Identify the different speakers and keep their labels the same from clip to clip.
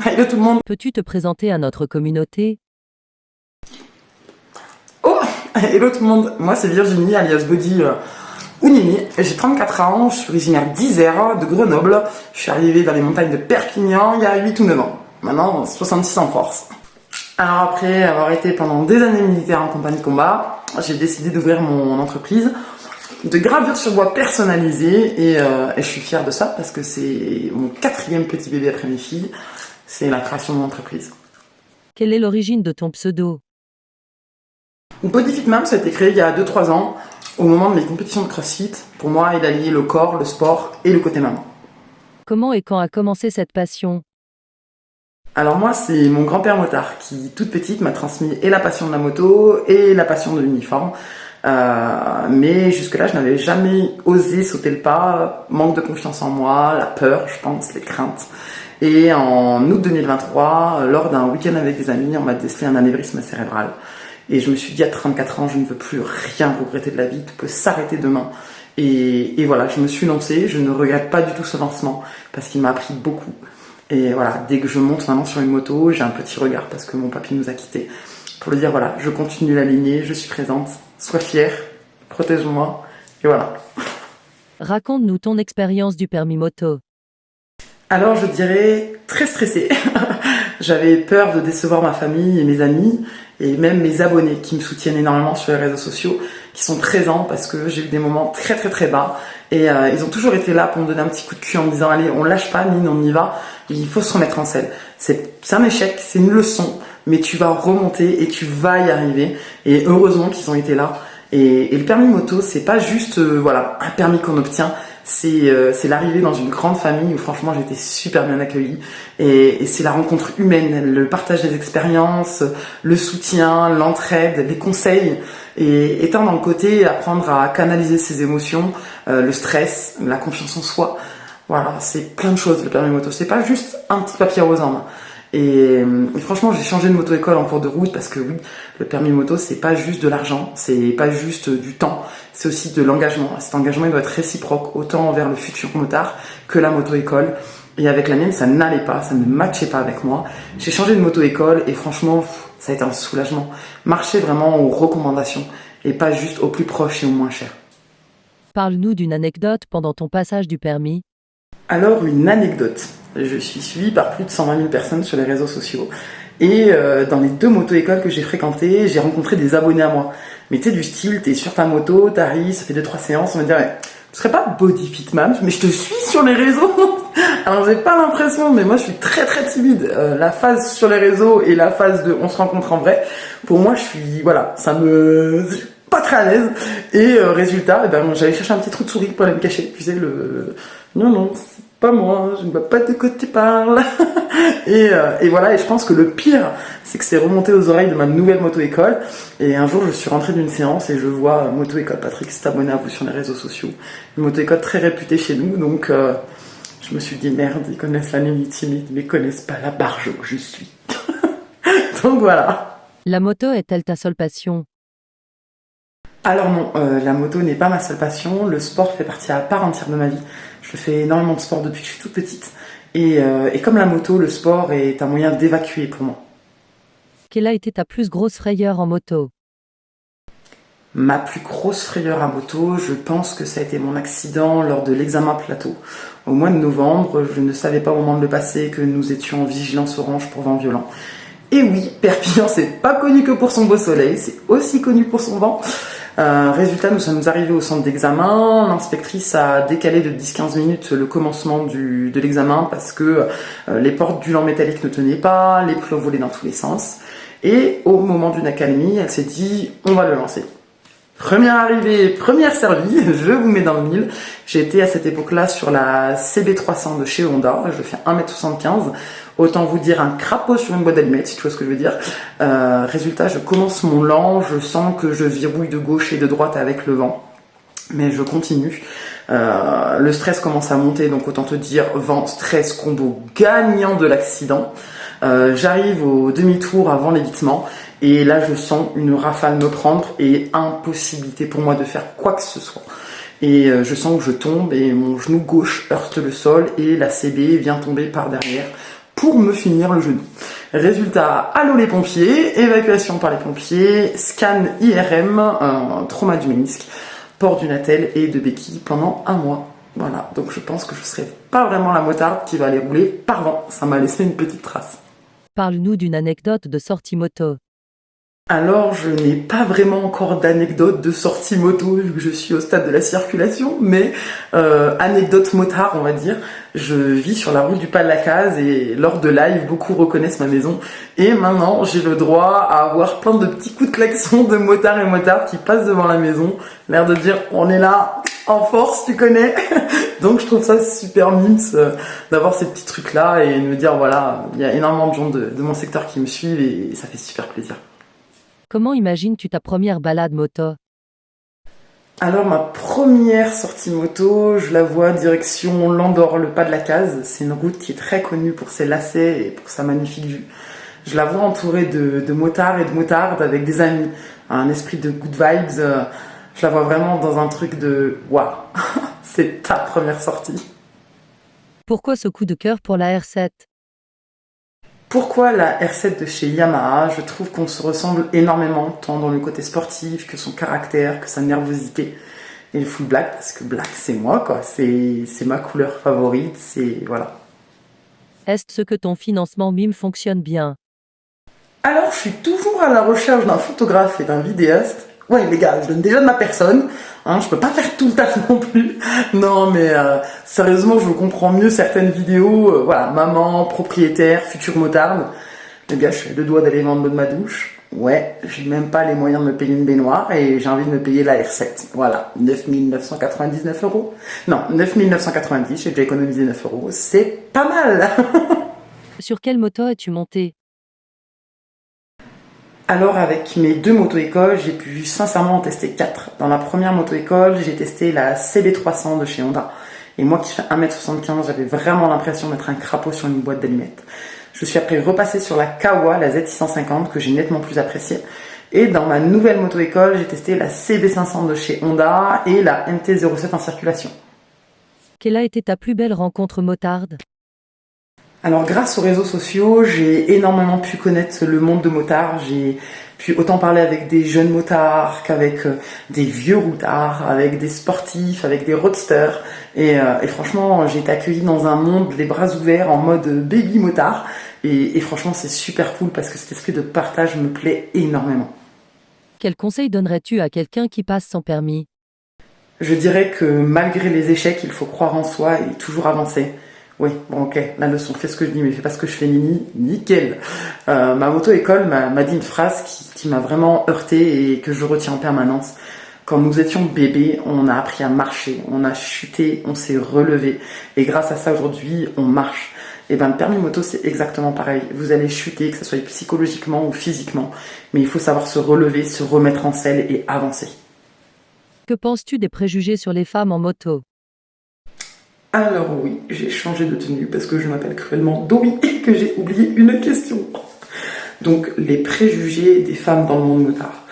Speaker 1: Hello tout le monde.
Speaker 2: Peux-tu te présenter à notre communauté?
Speaker 1: Oh, hello tout le monde. Moi c'est Virginie alias Body ou Nini. J'ai 34 ans, je suis originaire d'Isère, de Grenoble. Je suis arrivée dans les montagnes de Perpignan il y a 8 ou 9 ans. Maintenant 66 en force. Alors après avoir été pendant des années militaire en compagnie de combat, j'ai décidé d'ouvrir mon entreprise de gravure sur bois personnalisée et je suis fière de ça parce que c'est mon 4e petit bébé après mes filles. C'est la création de mon entreprise.
Speaker 2: Quelle est l'origine de ton pseudo?
Speaker 1: Body Fit Mom, ça a été créé il y a 2-3 ans, au moment de mes compétitions de CrossFit. Pour moi, il alliait le corps, le sport et le côté maman.
Speaker 2: Comment et quand a commencé cette passion?
Speaker 1: Alors moi, c'est mon grand-père motard qui, toute petite, m'a transmis et la passion de la moto et la passion de l'uniforme. Mais jusque-là, je n'avais jamais osé sauter le pas. Manque de confiance en moi, la peur, je pense, les craintes. Et en août 2023, lors d'un week-end avec des amis, on m'a décelé un anévrisme cérébral. Et je me suis dit, à 34 ans, je ne veux plus rien regretter de la vie, tout peut s'arrêter demain. Et voilà, je me suis lancée, je ne regrette pas du tout ce lancement, parce qu'il m'a appris beaucoup. Et voilà, dès que je monte maintenant sur une moto, j'ai un petit regard, parce que mon papy nous a quittés. Pour lui dire, voilà, je continue la lignée, je suis présente, sois fière, protège-moi, et voilà.
Speaker 2: Raconte-nous ton expérience du permis moto.
Speaker 1: Alors je dirais très stressée. J'avais peur de décevoir ma famille et mes amis et même mes abonnés qui me soutiennent énormément sur les réseaux sociaux, qui sont présents parce que j'ai eu des moments très très très bas et ils ont toujours été là pour me donner un petit coup de cul en me disant allez on lâche pas Mine, on y va, il faut se remettre en selle. C'est un échec, c'est une leçon, mais tu vas remonter et tu vas y arriver et heureusement qu'ils ont été là. Et le permis moto c'est pas juste voilà un permis qu'on obtient. C'est l'arrivée dans une grande famille où franchement j'ai été super bien accueillie et c'est la rencontre humaine, le partage des expériences, le soutien, l'entraide, les conseils et étant dans le côté apprendre à canaliser ses émotions, le stress, la confiance en soi. Voilà, c'est plein de choses le permis moto, c'est pas juste un petit papier rose en main. Et franchement, j'ai changé de moto-école en cours de route parce que oui, le permis moto, c'est pas juste de l'argent, c'est pas juste du temps, c'est aussi de l'engagement. Cet engagement, il doit être réciproque, autant envers le futur motard que la moto-école. Et avec la mienne, ça n'allait pas, ça ne matchait pas avec moi. J'ai changé de moto-école et franchement, ça a été un soulagement. Marcher vraiment aux recommandations et pas juste au plus proche et au moins cher.
Speaker 2: Parle-nous d'une anecdote pendant ton passage du permis.
Speaker 1: Alors, une anecdote. Je suis suivie par plus de 120 000 personnes sur les réseaux sociaux. Et dans les 2 moto-écoles que j'ai fréquentées, j'ai rencontré des abonnés à moi. Mais tu sais, du style, t'es sur ta moto, t'arrives, ça fait 2-3 séances, on va dire, tu serais pas Body Fit Mom, mais je te suis sur les réseaux. Alors j'ai pas l'impression, mais moi je suis très très timide. La phase sur les réseaux et la phase de on se rencontre en vrai, pour moi je suis, voilà, ça me... pas très à l'aise. Et résultat, eh ben, j'allais chercher un petit trou de souris pour aller me cacher. Tu sais, non, non, c'est pas moi, je ne vois pas de quoi tu parles. Et voilà, et je pense que le pire, c'est que c'est remonté aux oreilles de ma nouvelle moto-école. Et un jour, je suis rentré d'une séance et je vois Moto-école Patrick s'est abonné à vous sur les réseaux sociaux. Une moto-école très réputée chez nous, donc je me suis dit merde, ils connaissent la Nini timide, mais ils connaissent pas la barge que je suis. Donc voilà.
Speaker 2: La moto est-elle ta seule passion?
Speaker 1: Alors non, la moto n'est pas ma seule passion, le sport fait partie à part entière de ma vie. Je fais énormément de sport depuis que je suis toute petite. Et comme la moto, le sport est un moyen d'évacuer pour moi.
Speaker 2: Quelle a été ta plus grosse frayeur en moto?
Speaker 1: Ma plus grosse frayeur à moto, je pense que ça a été mon accident lors de l'examen plateau. Au mois de novembre, je ne savais pas au moment de le passer que nous étions en vigilance orange pour vent violent. Et oui, Perpignan, c'est pas connu que pour son beau soleil, c'est aussi connu pour son vent. Résultat, nous sommes arrivés au centre d'examen. L'inspectrice a décalé de 10-15 minutes le commencement de l'examen parce que les portes du lent métallique ne tenaient pas, les plombs volaient dans tous les sens. Et au moment d'une accalmie, elle s'est dit on va le lancer. Première arrivée, première servie, je vous mets dans le mille. J'étais à cette époque-là sur la CB300 de chez Honda, je fais 1m75. Autant vous dire un crapaud sur une boîte d'allumettes, si tu vois ce que je veux dire. Résultat, je commence mon lent, je sens que je verrouille de gauche et de droite avec le vent. Mais je continue. Le stress commence à monter, donc autant te dire vent, stress, combo gagnant de l'accident. J'arrive au demi-tour avant l'évitement. Et là, je sens une rafale me prendre et impossibilité pour moi de faire quoi que ce soit. Et je sens que je tombe et mon genou gauche heurte le sol et la CB vient tomber par derrière pour me finir le genou. Résultat, allô les pompiers, évacuation par les pompiers, scan IRM, trauma du ménisque, port d'une attelle et de béquilles pendant 1 mois. Voilà, donc je pense que je serai pas vraiment la motarde qui va aller rouler par vent. Ça m'a laissé une petite trace.
Speaker 2: Parle-nous d'une anecdote de sortie moto.
Speaker 1: Alors, je n'ai pas vraiment encore d'anecdote de sortie moto vu que je suis au stade de la circulation, mais anecdote motard, on va dire. Je vis sur la route du Pas de la Case et lors de live, beaucoup reconnaissent ma maison. Et maintenant, j'ai le droit à avoir plein de petits coups de klaxon de motards et motards qui passent devant la maison, l'air de dire on est là en force, tu connais. Donc je trouve ça super mimes d'avoir ces petits trucs là et de me dire voilà, il y a énormément de gens de mon secteur qui me suivent et ça fait super plaisir.
Speaker 2: Comment imagines-tu ta première balade moto?
Speaker 1: Alors ma première sortie moto, je la vois direction Landor, le Pas de la Case. C'est une route qui est très connue pour ses lacets et pour sa magnifique vue. Je la vois entourée de motards et de motardes avec des amis, un esprit de good vibes. Je la vois vraiment dans un truc de waouh, c'est ta première sortie.
Speaker 2: Pourquoi ce coup de cœur pour la R7?
Speaker 1: Pourquoi la R7 de chez Yamaha? Je trouve qu'on se ressemble énormément, tant dans le côté sportif que son caractère, que sa nervosité. Et le full black, parce que black c'est moi, quoi. C'est ma couleur favorite, c'est voilà.
Speaker 2: Est-ce que ton financement mime fonctionne bien?
Speaker 1: Alors, je suis toujours à la recherche d'un photographe et d'un vidéaste. Ouais, les gars, je donne déjà de ma personne. Hein, je peux pas faire tout le taf non plus. Non, mais sérieusement, je comprends mieux certaines vidéos. Voilà, maman, propriétaire, future motarde. Les gars, je suis à 2 doigts d'aller vendre l'eau de ma douche. Ouais, j'ai même pas les moyens de me payer une baignoire et j'ai envie de me payer la R7. Voilà, 9 999 euros. Non, 9 990, j'ai déjà économisé 9 euros. C'est pas mal.
Speaker 2: Sur quelle moto as-tu monté?
Speaker 1: Alors avec mes 2 moto-écoles, j'ai pu sincèrement en tester 4. Dans la première moto-école, j'ai testé la CB300 de chez Honda. Et moi qui fais 1m75, j'avais vraiment l'impression d'être un crapaud sur une boîte d'allumettes. Je suis après repassée sur la Kawa, la Z650, que j'ai nettement plus appréciée. Et dans ma nouvelle moto-école, j'ai testé la CB500 de chez Honda et la MT-07 en circulation.
Speaker 2: Quelle a été ta plus belle rencontre motarde?
Speaker 1: Alors grâce aux réseaux sociaux, j'ai énormément pu connaître le monde de motards. J'ai pu autant parler avec des jeunes motards qu'avec des vieux routards, avec des sportifs, avec des roadsters. Et franchement, j'ai été accueillie dans un monde les bras ouverts en mode baby motard. Et franchement, c'est super cool parce que cet esprit de partage me plaît énormément.
Speaker 2: Quel conseil donnerais-tu à quelqu'un qui passe sans permis?
Speaker 1: Je dirais que malgré les échecs, il faut croire en soi et toujours avancer. Oui, bon ok, la leçon, fais ce que je dis, mais fais pas ce que je fais Nini, nickel. Ma moto-école m'a dit une phrase qui m'a vraiment heurté et que je retiens en permanence. Quand nous étions bébés, on a appris à marcher, on a chuté, on s'est relevé. Et grâce à ça, aujourd'hui, on marche. Et ben le permis moto, c'est exactement pareil. Vous allez chuter, que ce soit psychologiquement ou physiquement. Mais il faut savoir se relever, se remettre en selle et avancer.
Speaker 2: Que penses-tu des préjugés sur les femmes en moto?
Speaker 1: Alors oui, j'ai changé de tenue parce que je m'appelle cruellement Dory et que j'ai oublié une question. Donc les préjugés des femmes dans le monde motard.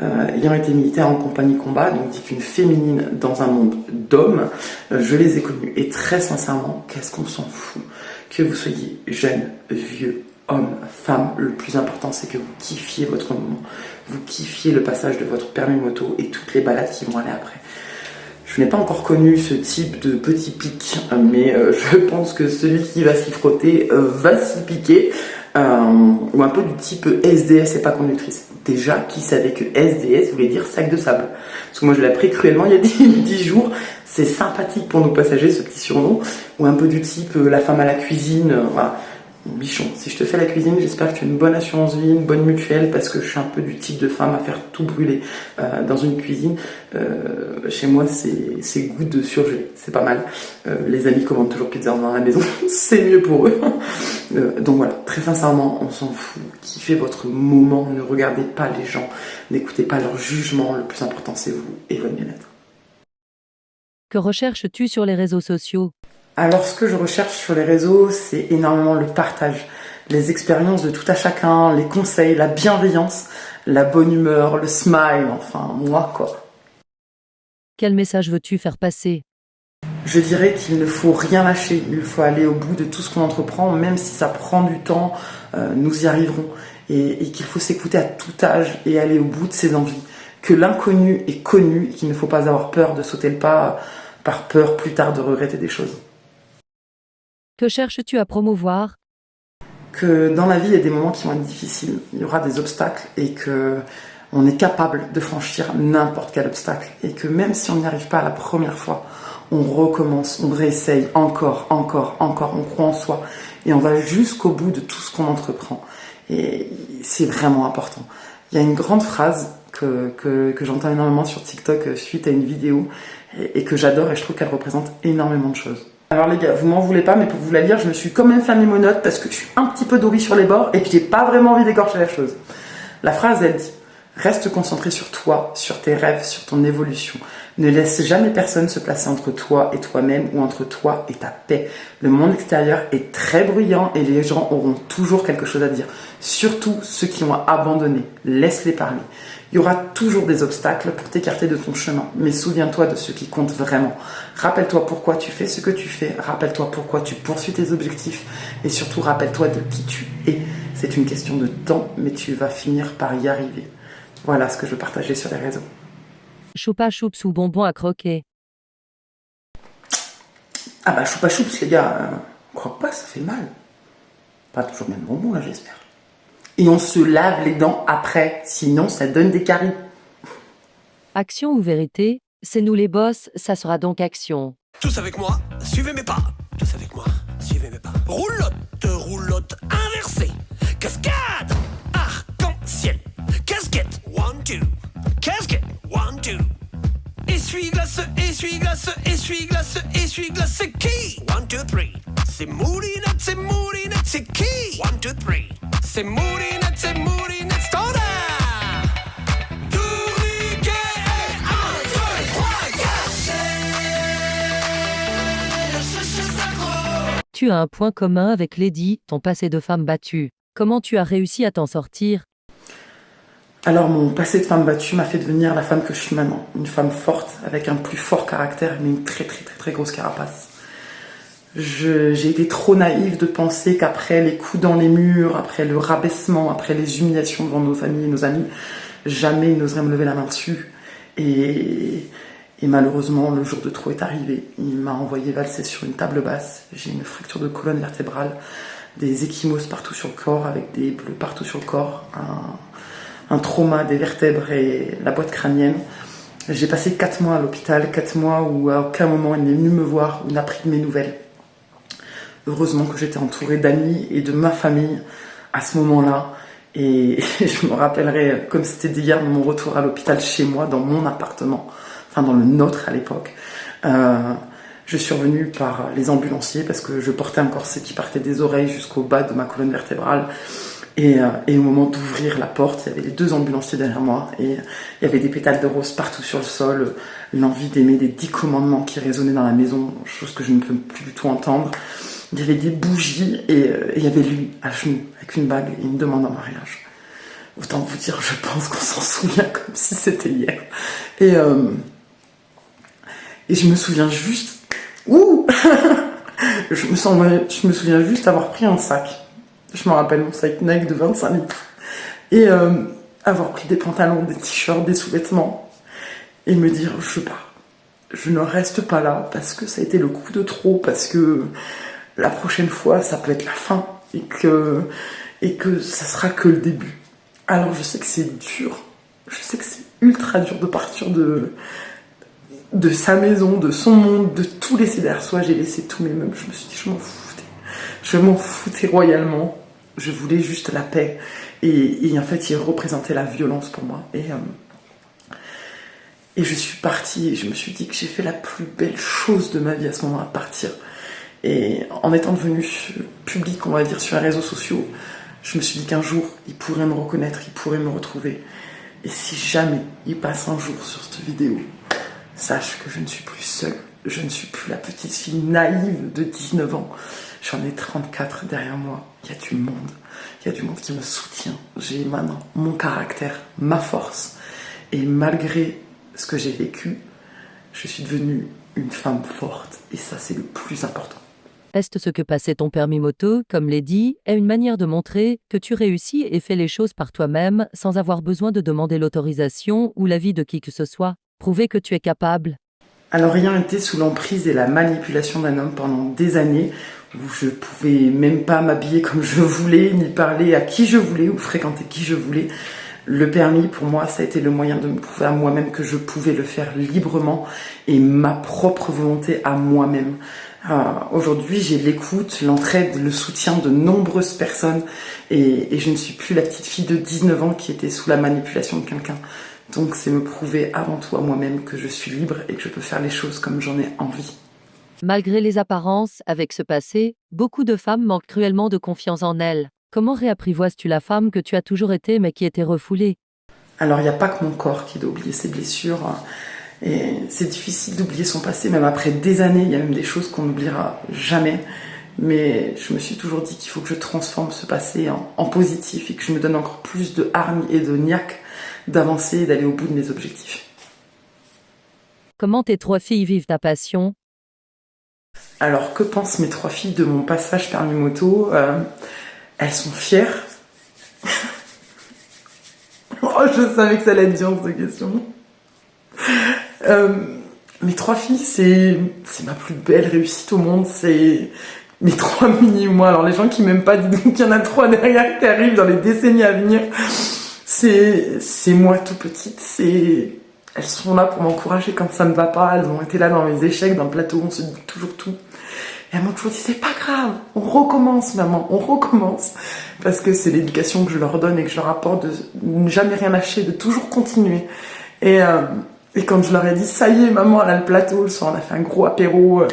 Speaker 1: Ayant été militaire en compagnie combat, donc dit qu'une féminine dans un monde d'hommes, je les ai connus. Et très sincèrement, qu'est-ce qu'on s'en fout? Que vous soyez jeune, vieux, homme, femme, le plus important c'est que vous kiffiez votre moment. Vous kiffiez le passage de votre permis moto et toutes les balades qui vont aller après. Je n'ai pas encore connu ce type de petit pic, mais je pense que celui qui va s'y frotter va s'y piquer. Ou un peu du type SDS et pas conductrice. Déjà, qui savait que SDS voulait dire sac de sable? Parce que moi je l'ai appris cruellement il y a 10 jours. C'est sympathique pour nos passagers ce petit surnom. Ou un peu du type la femme à la cuisine. Voilà. Bichon, si je te fais la cuisine, j'espère que tu as une bonne assurance vie, une bonne mutuelle, parce que je suis un peu du type de femme à faire tout brûler dans une cuisine. Chez moi, c'est goût de surgelé, c'est pas mal. Les amis commandent toujours pizza dans la maison, c'est mieux pour eux. Donc voilà, très sincèrement, on s'en fout. Kiffez votre moment, ne regardez pas les gens, n'écoutez pas leur jugement, le plus important c'est vous et votre bien-être.
Speaker 2: Que recherches-tu sur les réseaux sociaux?
Speaker 1: Alors, ce que je recherche sur les réseaux, c'est énormément le partage, les expériences de tout à chacun, les conseils, la bienveillance, la bonne humeur, le smile, enfin, moi, quoi.
Speaker 2: Quel message veux-tu faire passer?
Speaker 1: Je dirais qu'il ne faut rien lâcher, il faut aller au bout de tout ce qu'on entreprend, même si ça prend du temps, nous y arriverons. Et qu'il faut s'écouter à tout âge et aller au bout de ses envies. Que l'inconnu est connu, et qu'il ne faut pas avoir peur de sauter le pas par peur plus tard de regretter des choses.
Speaker 2: Que cherches-tu à promouvoir?
Speaker 1: Que dans la vie, il y a des moments qui vont être difficiles, il y aura des obstacles et que on est capable de franchir n'importe quel obstacle. Et que même si on n'y arrive pas à la première fois, on recommence, on réessaye encore, on croit en soi et on va jusqu'au bout de tout ce qu'on entreprend. Et c'est vraiment important. Il y a une grande phrase que j'entends énormément sur TikTok suite à une vidéo et que j'adore et je trouve qu'elle représente énormément de choses. Alors les gars, vous m'en voulez pas, mais pour vous la lire, je me suis quand même fait mes monotes parce que je suis un petit peu dorée sur les bords et que j'ai pas vraiment envie d'écorcher la chose. La phrase, elle dit: reste concentré sur toi, sur tes rêves, sur ton évolution. Ne laisse jamais personne se placer entre toi et toi-même ou entre toi et ta paix. Le monde extérieur est très bruyant et les gens auront toujours quelque chose à dire. Surtout ceux qui ont abandonné. Laisse-les parler. Il y aura toujours des obstacles pour t'écarter de ton chemin. Mais souviens-toi de ce qui compte vraiment. Rappelle-toi pourquoi tu fais ce que tu fais. Rappelle-toi pourquoi tu poursuis tes objectifs. Et surtout, rappelle-toi de qui tu es. C'est une question de temps, mais tu vas finir par y arriver. Voilà ce que je veux partager sur les réseaux.
Speaker 2: Choupa choups ou bonbons à croquer?
Speaker 1: Ah bah choupa choups les gars, croque pas, ça fait mal. Pas toujours bien de bonbons là j'espère. Et on se lave les dents après, sinon ça donne des caries.
Speaker 2: Action ou vérité? C'est nous les boss, ça sera donc action.
Speaker 3: Tous avec moi, suivez mes pas. Tous avec moi, suivez mes pas. Roulotte, roulotte inversée. Cascade, arc-en-ciel. Casquette, 1, 2. Casquette, 1, 2. Essuie-glace, essuie-glace, essuie-glace, essuie-glace, c'est qui? 1, 2, 3. C'est Moulinette, c'est qui? 1, 2, 3. C'est Moulinette, standard. Tourniquet, 1, 2, 3, gâché.
Speaker 2: Tu as un point commun avec Lady, ton passé de femme battue. Comment tu as réussi à t'en sortir?
Speaker 1: Alors mon passé de femme battue m'a fait devenir la femme que je suis maintenant. Une femme forte, avec un plus fort caractère, mais une très grosse carapace. J'ai été trop naïve de penser qu'après les coups dans les murs, après le rabaissement, après les humiliations devant nos familles et nos amis, jamais ils n'oseraient me lever la main dessus. Et malheureusement, le jour de trop est arrivé. Il m'a envoyé valser sur une table basse. J'ai une fracture de colonne vertébrale, des ecchymoses partout sur le corps, avec des bleus partout sur le corps, un trauma des vertèbres et la boîte crânienne. J'ai passé 4 mois à l'hôpital, 4 mois où à aucun moment il n'est venu me voir ou n'a pris de mes nouvelles. Heureusement que j'étais entourée d'amis et de ma famille à ce moment-là. Et je me rappellerai comme c'était d'hier mon retour à l'hôpital chez moi, dans mon appartement, enfin dans le nôtre à l'époque. Je suis revenue par les ambulanciers parce que je portais un corset qui partait des oreilles jusqu'au bas de ma colonne vertébrale. Et au moment d'ouvrir la porte, il y avait les 2 ambulanciers derrière moi et il y avait des pétales de rose partout sur le sol, l'envie d'aimer des 10 commandements qui résonnaient dans la maison, chose que je ne peux plus du tout entendre. Il y avait des bougies et il y avait lui à genoux avec une bague et une demande en mariage. Autant vous dire, je pense qu'on s'en souvient comme si c'était hier. Et je me souviens juste, je me souviens juste avoir pris un sac. Je me rappelle mon sac Nike de 25 litres. Et avoir pris des pantalons, des t-shirts, des sous-vêtements. Et me dire, je pars. Je ne reste pas là parce que ça a été le coup de trop, parce que la prochaine fois, ça peut être la fin. Et que ça sera que le début. Alors je sais que c'est dur. Je sais que c'est ultra dur de partir de sa maison, de son monde, de tout laisser derrière soi. J'ai laissé tous mes meubles. Je me suis dit, je m'en foutais. Je m'en foutais royalement. Je voulais juste la paix. Et en fait, il représentait la violence pour moi. Et je suis partie et je me suis dit que j'ai fait la plus belle chose de ma vie à ce moment-là, partir. Et en étant devenue publique, on va dire, sur les réseaux sociaux, je me suis dit qu'un jour, il pourrait me reconnaître, il pourrait me retrouver. Et si jamais il passe un jour sur cette vidéo, sache que je ne suis plus seule. Je ne suis plus la petite fille naïve de 19 ans. J'en ai 34 derrière moi. Il y a du monde. Il y a du monde qui me soutient. J'ai maintenant mon caractère, ma force. Et malgré ce que j'ai vécu, je suis devenue une femme forte et ça c'est le plus important.
Speaker 2: Est-ce ce que passer ton permis moto, comme Lady, est une manière de montrer que tu réussis et fais les choses par toi-même sans avoir besoin de demander l'autorisation ou l'avis de qui que ce soit? Prouver que tu es capable.
Speaker 1: Alors rien n'était sous l'emprise et la manipulation d'un homme pendant des années où je pouvais même pas m'habiller comme je voulais, ni parler à qui je voulais ou fréquenter qui je voulais. Le permis, pour moi, ça a été le moyen de me prouver à moi-même que je pouvais le faire librement et ma propre volonté à moi-même. Aujourd'hui, j'ai l'écoute, l'entraide, le soutien de nombreuses personnes et je ne suis plus la petite fille de 19 ans qui était sous la manipulation de quelqu'un. Donc c'est me prouver avant tout à moi-même que je suis libre et que je peux faire les choses comme j'en ai envie.
Speaker 2: Malgré les apparences, avec ce passé, beaucoup de femmes manquent cruellement de confiance en elles. Comment réapprivoises-tu la femme que tu as toujours été mais qui était refoulée?
Speaker 1: Alors il n'y a pas que mon corps qui doit oublier ses blessures. Et c'est difficile d'oublier son passé, même après des années, il y a même des choses qu'on n'oubliera jamais. Mais je me suis toujours dit qu'il faut que je transforme ce passé en positif et que je me donne encore plus de hargne et de niaque d'avancer et d'aller au bout de mes objectifs.
Speaker 2: Comment tes 3 filles vivent ta passion?
Speaker 1: Alors que pensent mes 3 filles de mon passage permis moto? Elles sont fières. Oh, je savais que ça allait être dur cette question. Mes 3 filles, c'est ma plus belle réussite au monde, c'est mes 3 mini-moi. Alors les gens qui m'aiment pas, dites donc qu'il y en a 3 derrière qui arrivent dans les décennies à venir. C'est moi tout petite, elles sont là pour m'encourager quand ça ne va pas, elles ont été là dans mes échecs, dans le plateau, on se dit toujours tout. Et elles m'ont toujours dit, c'est pas grave, on recommence maman, on recommence. Parce que c'est l'éducation que je leur donne et que je leur apporte de ne jamais rien lâcher, de toujours continuer. Et quand je leur ai dit, ça y est, maman, elle a le plateau, le soir, on a fait un gros apéro,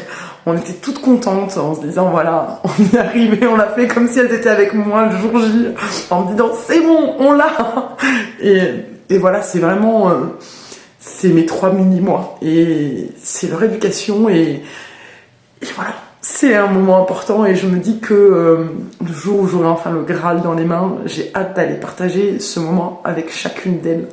Speaker 1: on était toutes contentes en se disant, voilà, on y est arrivé, on l'a fait comme si elles étaient avec moi le jour J, en me disant, c'est bon, on l'a. Et voilà, c'est vraiment, c'est mes 3 mini-mois. Et c'est leur éducation et voilà. C'est un moment important et je me dis que le jour où j'aurai enfin le Graal dans les mains, j'ai hâte d'aller partager ce moment avec chacune d'elles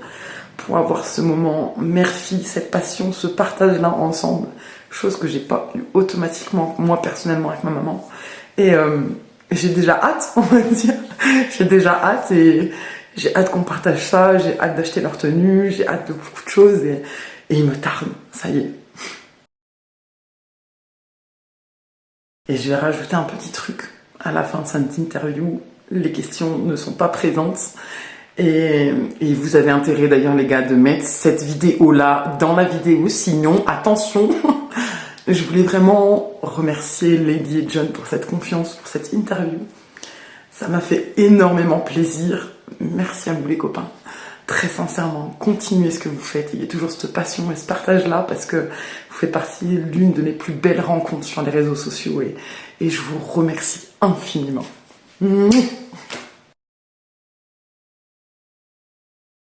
Speaker 1: pour avoir ce moment mère-fille, cette passion, ce partage-là ensemble, chose que j'ai pas eu automatiquement moi personnellement avec ma maman. Et j'ai déjà hâte, on va dire, j'ai déjà hâte et j'ai hâte qu'on partage ça, j'ai hâte d'acheter leur tenue, j'ai hâte de beaucoup de choses et il me tarde, ça y est. Et je vais rajouter un petit truc à la fin de cette interview. Les questions ne sont pas présentes. Et vous avez intérêt d'ailleurs les gars de mettre cette vidéo-là dans la vidéo. Sinon, attention, je voulais vraiment remercier Lady et John pour cette confiance, pour cette interview. Ça m'a fait énormément plaisir. Merci à vous les copains. Très sincèrement, continuez ce que vous faites. Il y a toujours cette passion et ce partage-là parce que vous faites partie d'une de mes plus belles rencontres sur les réseaux sociaux et je vous remercie infiniment. Mouah.